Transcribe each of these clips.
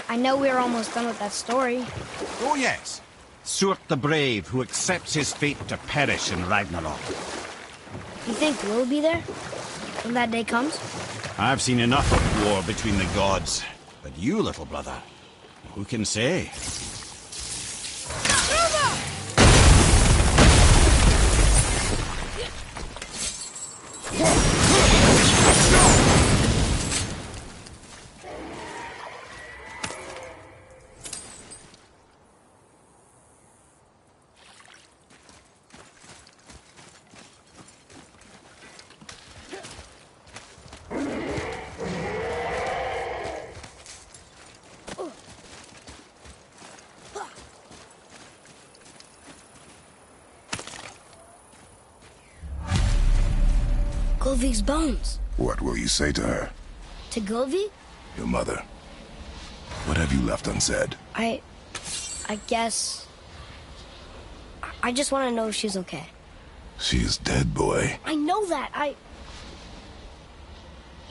I know we're almost done with that story. Oh yes. Surt the brave who accepts his fate to perish in Ragnarok. You think we'll be there when that day comes? I've seen enough of war between the gods. But you, little brother, who can say? Golvik's bones. What will you say to her? To Golvik? Your mother. What have you left unsaid? I guess... I just want to know if she's okay. She is dead, boy. I know that,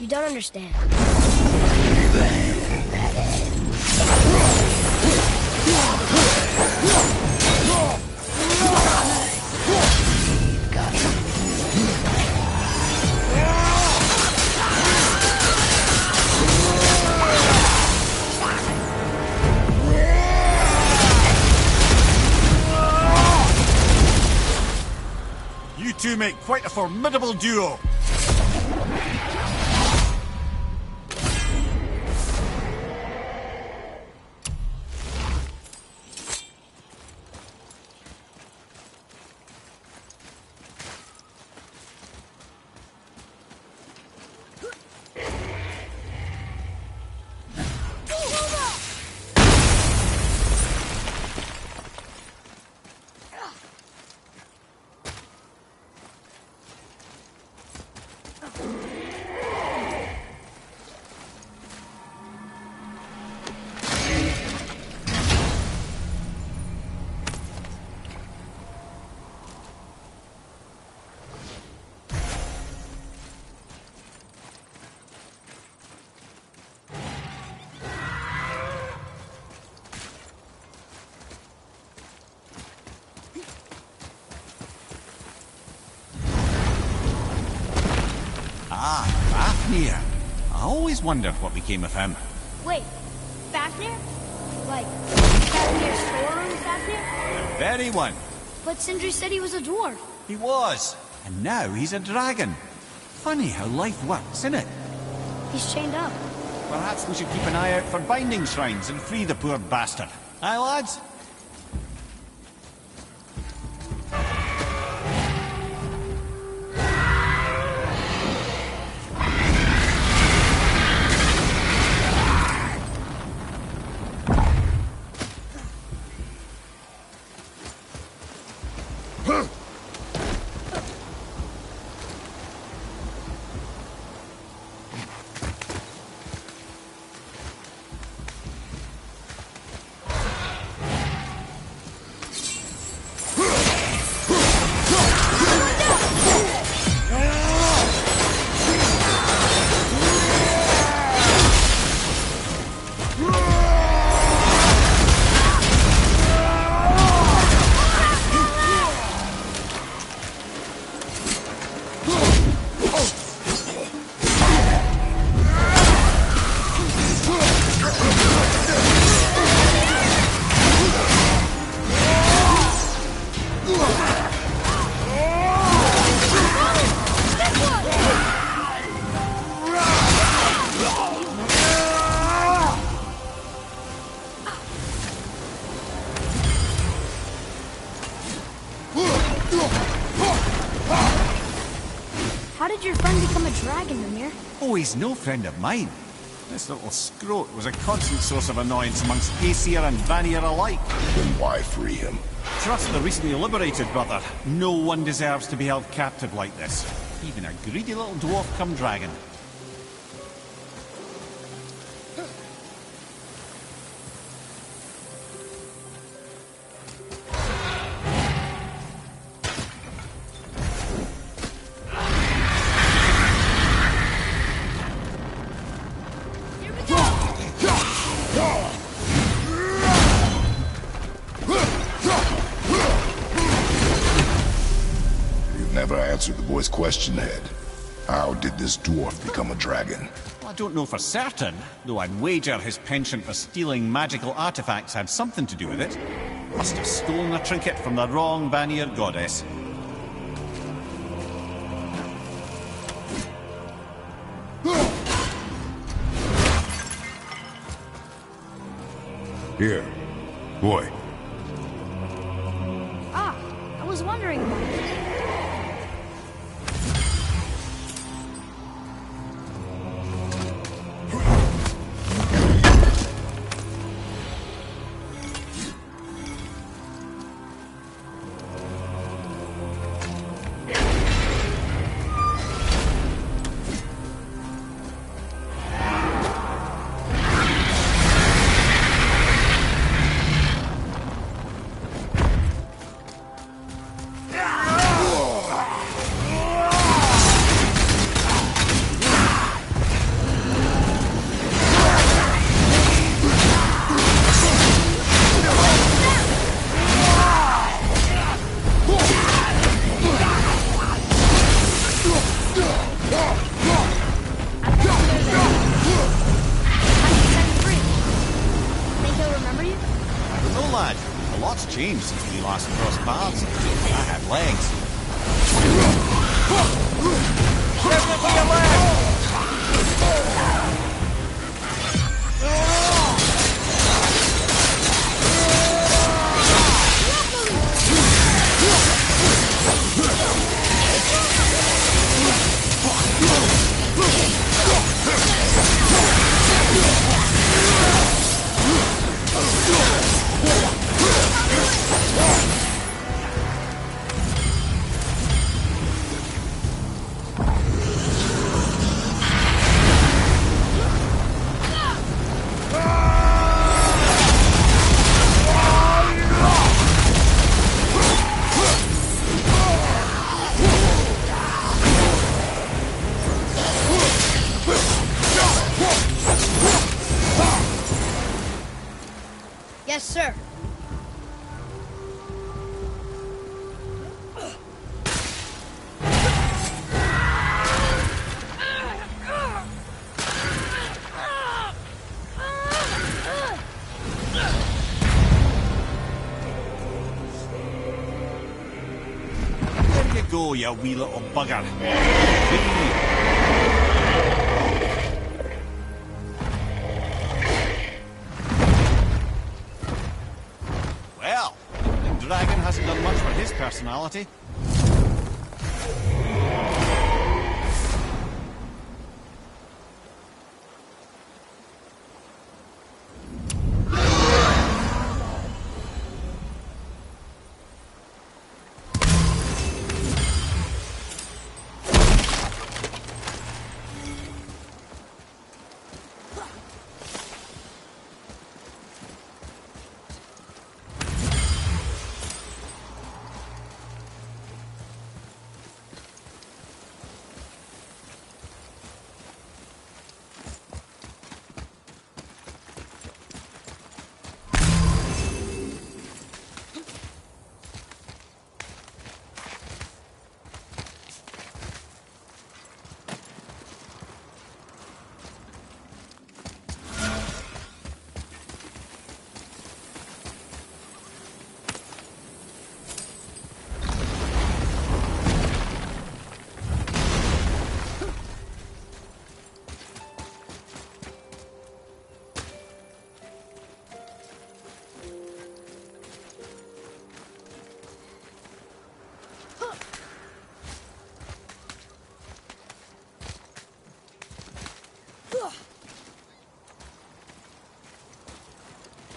You don't understand. You two make quite a formidable duo. Fafnir. I always wondered what became of him. Wait, Fafnir? Like, Fafnir's storeroom Fafnir? The very one. But Sindri said he was a dwarf. He was. And now he's a dragon. Funny how life works, isn't it? He's chained up. Perhaps we should keep an eye out for binding shrines and free the poor bastard. Aye, lads? How did your friend become a dragon, Mimir? Oh, he's no friend of mine. This little scrote was a constant source of annoyance amongst Aesir and Vanir alike. Then why free him? Trust the recently liberated, brother. No one deserves to be held captive like this. Even a greedy little dwarf come dragon. answer the boy's question, Head. How did this dwarf become a dragon? Well, I don't know for certain, though I'd wager his penchant for stealing magical artifacts had something to do with it. Must have stolen a trinket from the wrong Vanir goddess. Here. Boy. Ah, I was wondering about it. Changed since we last crossed paths. I had legs. Yes, sir. There you go, you wee little bugger. Well, the dragon hasn't done much for his personality.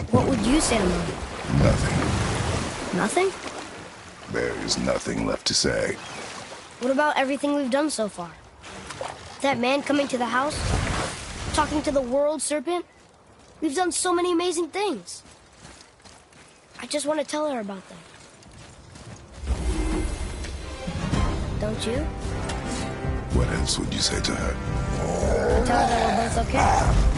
What would you say to Mom? Nothing. Nothing? There is nothing left to say. What about everything we've done so far? That man coming to the house? Talking to the world serpent? We've done so many amazing things. I just want to tell her about them. Don't you? What else would you say to her? Tell her that we're both okay.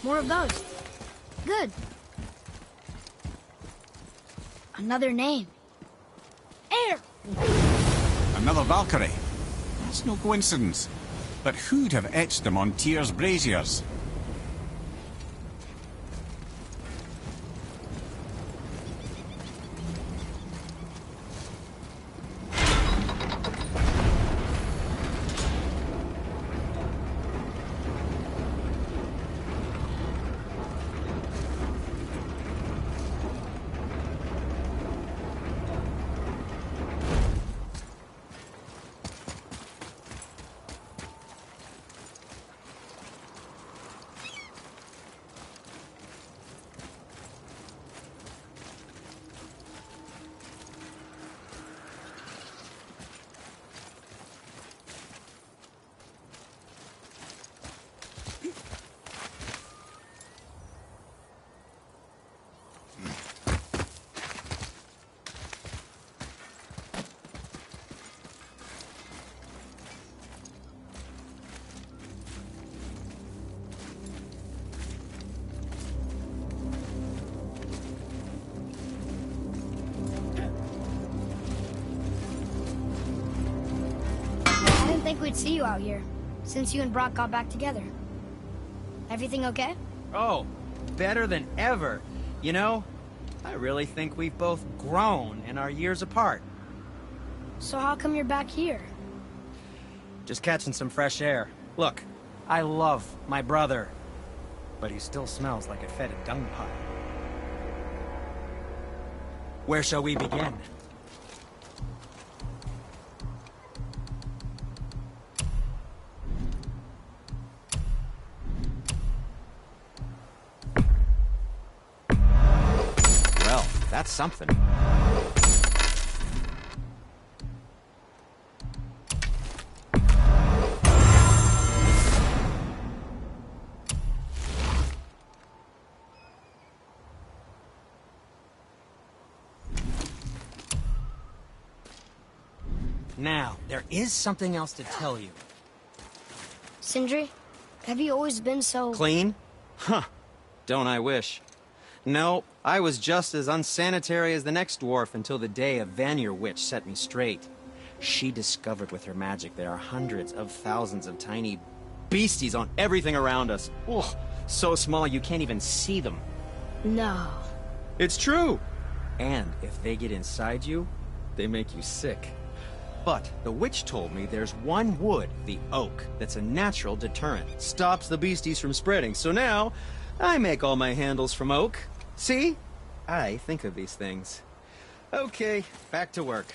More of those. Good. Another name. Air! Another Valkyrie. It's no coincidence. But who'd have etched them on Tyr's braziers? I didn't think we'd see you out here, since you and Brock got back together. Everything okay? Oh, better than ever. You know, I really think we've both grown in our years apart. So how come you're back here? Just catching some fresh air. Look, I love my brother, but he still smells like a fetid dung pile. Where shall we begin? Well, that's something. Now, there is something else to tell you. Sindri, have you always been so... Clean? Huh. Don't I wish. No, I was just as unsanitary as the next dwarf until the day a Vanir witch set me straight. She discovered with her magic there are hundreds of thousands of tiny beasties on everything around us. Oh, so small you can't even see them. No. It's true! And if they get inside you, they make you sick. But the witch told me there's one wood, the oak, that's a natural deterrent. Stops the beasties from spreading. So now, I make all my handles from oak. See? I think of these things. Okay, back to work.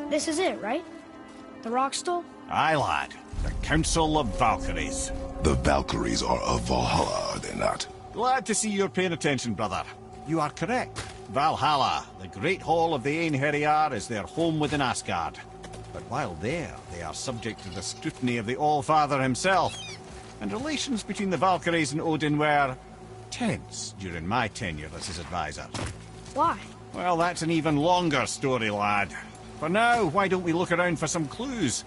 This is it, right? The rock stool? Aye, lad. The Council of Valkyries. The Valkyries are of Valhalla, are they not? Glad to see you're paying attention, brother. You are correct. Valhalla, the great hall of the Einherjar, is their home within Asgard. But while there, they are subject to the scrutiny of the All-Father himself. And relations between the Valkyries and Odin were tense during my tenure as his advisor. Why? Well, that's an even longer story, lad. For now, why don't we look around for some clues?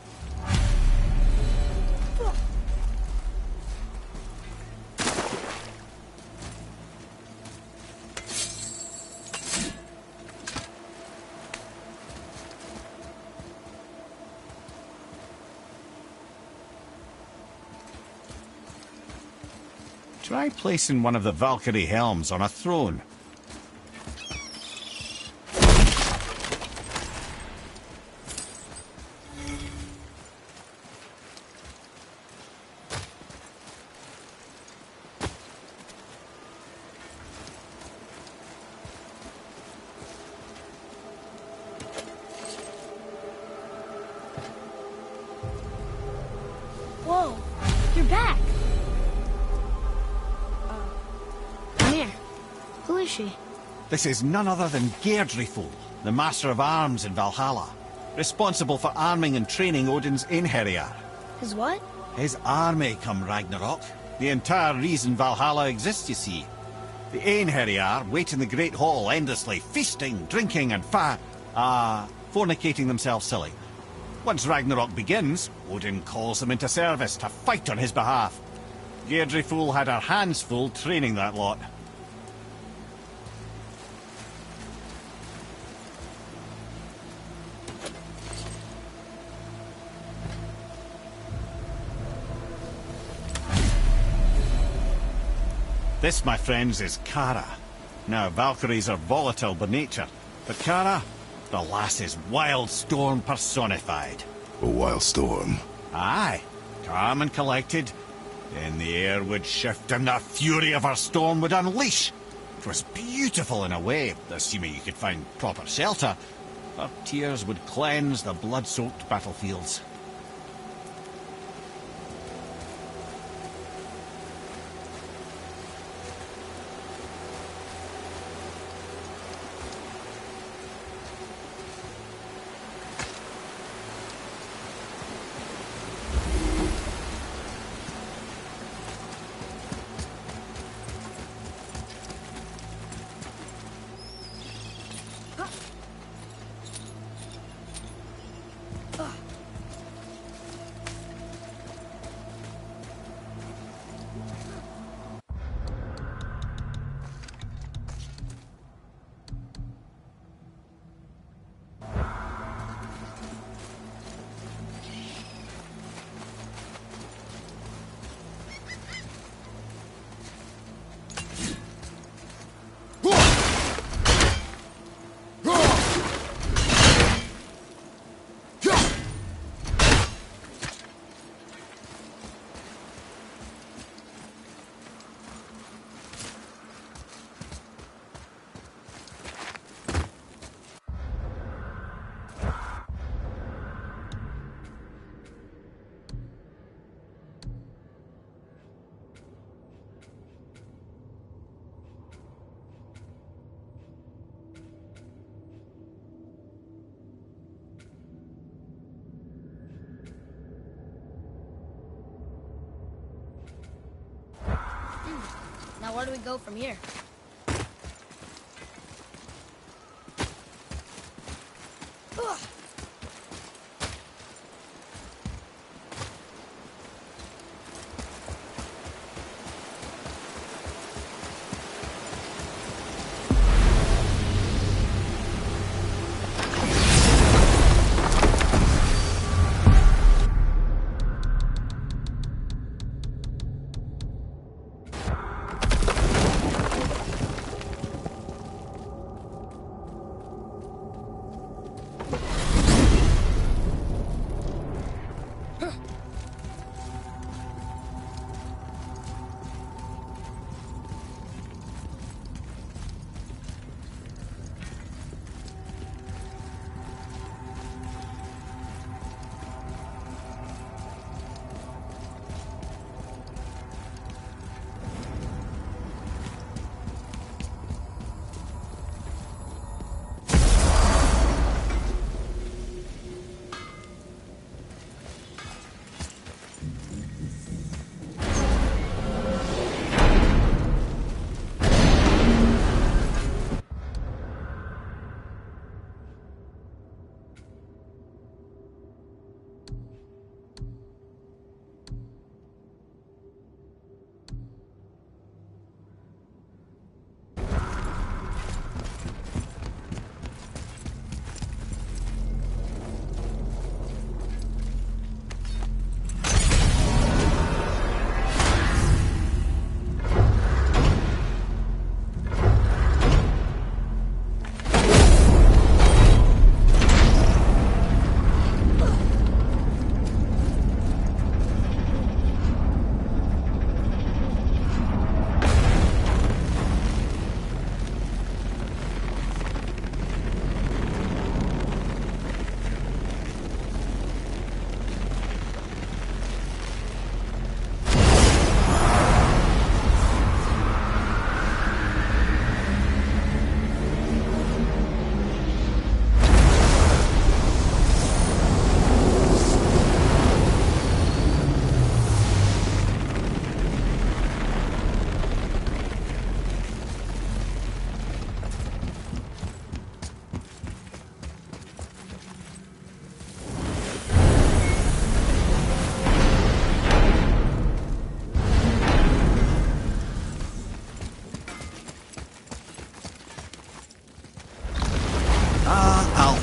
Try placing one of the Valkyrie helms on a throne. Whoa, you're back. Come here. Who is she? This is none other than Geirdriful, the Master of Arms in Valhalla, responsible for arming and training Odin's Einherjar. His what? His army come Ragnarok. The entire reason Valhalla exists, you see. The Einherjar wait in the Great Hall endlessly, feasting, drinking and fornicating themselves silly. Once Ragnarok begins, Odin calls them into service to fight on his behalf. Geirdriful had her hands full training that lot. This, my friends, is Kara. Now, Valkyries are volatile by nature, but Kara, the lass is wild storm personified. A wild storm. Aye, calm and collected. Then the air would shift and the fury of her storm would unleash. It was beautiful in a way, assuming you could find proper shelter. Her tears would cleanse the blood-soaked battlefields. Now where do we go from here? Ugh.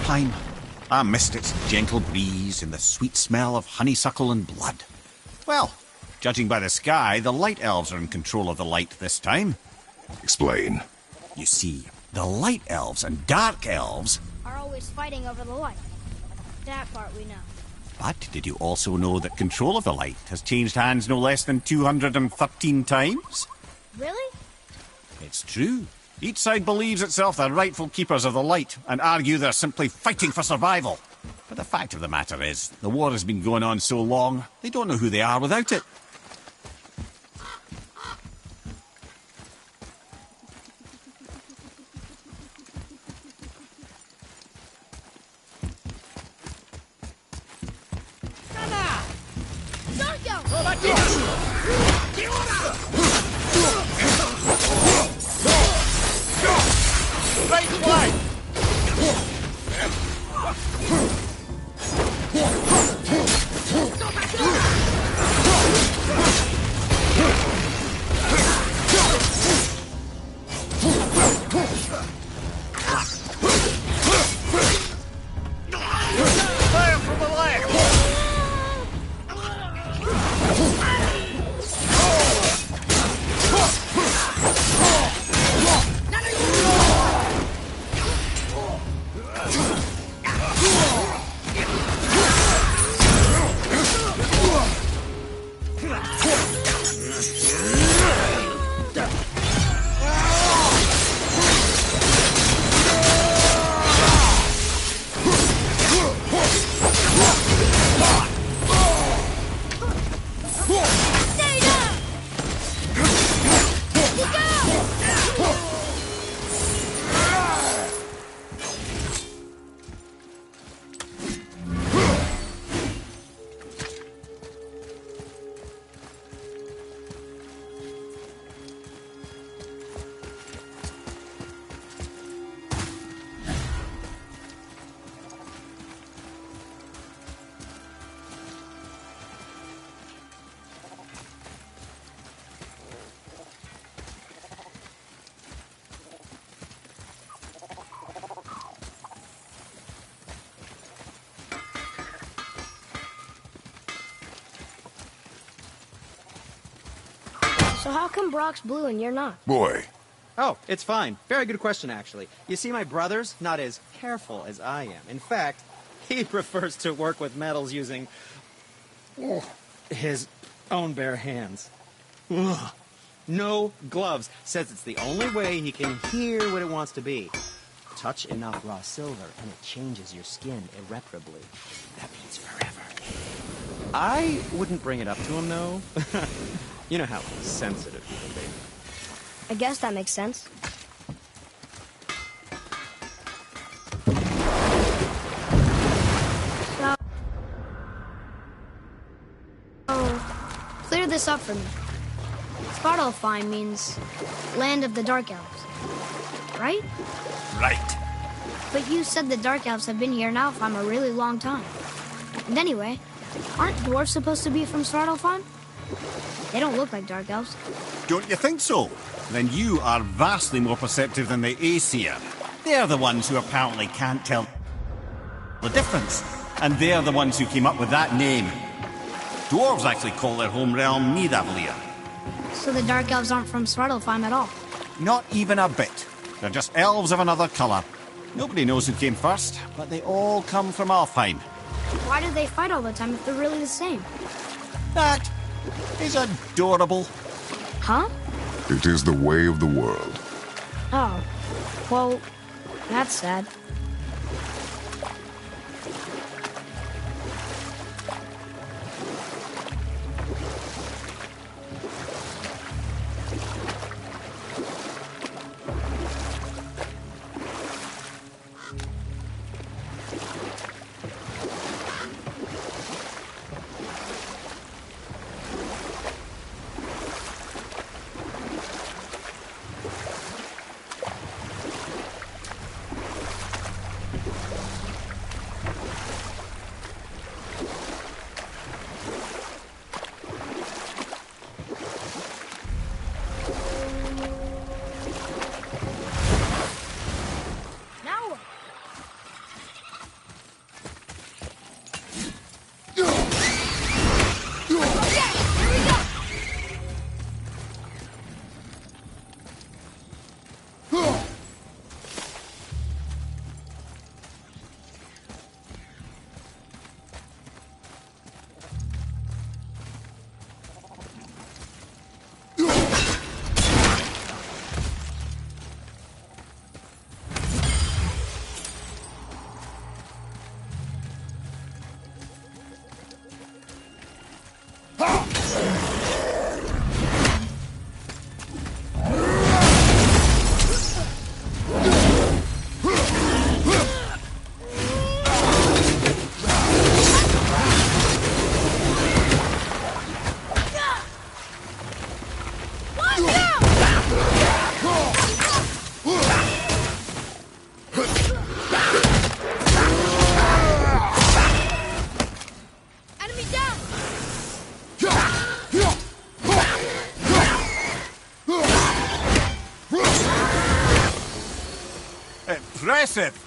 Alfheim. I missed its gentle breeze and the sweet smell of honeysuckle and blood. Well, judging by the sky, the light elves are in control of the light this time. Explain. You see, the light elves and dark elves... Are always fighting over the light. That part we know. But did you also know that control of the light has changed hands no less than 213 times? Really? It's true. Each side believes itself the rightful keepers of the light and argue they're simply fighting for survival. But the fact of the matter is, the war has been going on so long, they don't know who they are without it. Right flank! Fire from the left! So how come Brock's blue and you're not? Boy, Oh, it's fine. Very good question, actually. You see, my brother's not as careful as I am. In fact, he prefers to work with metals using his own bare hands. Ugh. No gloves. Says it's the only way he can hear what it wants to be. Touch enough raw silver and it changes your skin irreparably. That means forever. I wouldn't bring it up to him, though. You know how sensitive he can be. I guess that makes sense. So, clear this up for me. Svartalfheim means land of the Dark Elves, right? Right. But you said the Dark Elves have been here in Alfheim a really long time. And anyway, aren't dwarves supposed to be from Svartalfheim? They don't look like Dark Elves. Don't you think so? Then you are vastly more perceptive than the Aesir. They're the ones who apparently can't tell the difference. And they're the ones who came up with that name. Dwarves actually call their home realm Nidavellir. So the Dark Elves aren't from Svartalfheim at all. Not even a bit. They're just elves of another colour. Nobody knows who came first, but they all come from Alfheim. Why do they fight all the time if they're really the same? That is adorable. Huh? it is the way of the world. Oh. Well, that's sad. Impressive!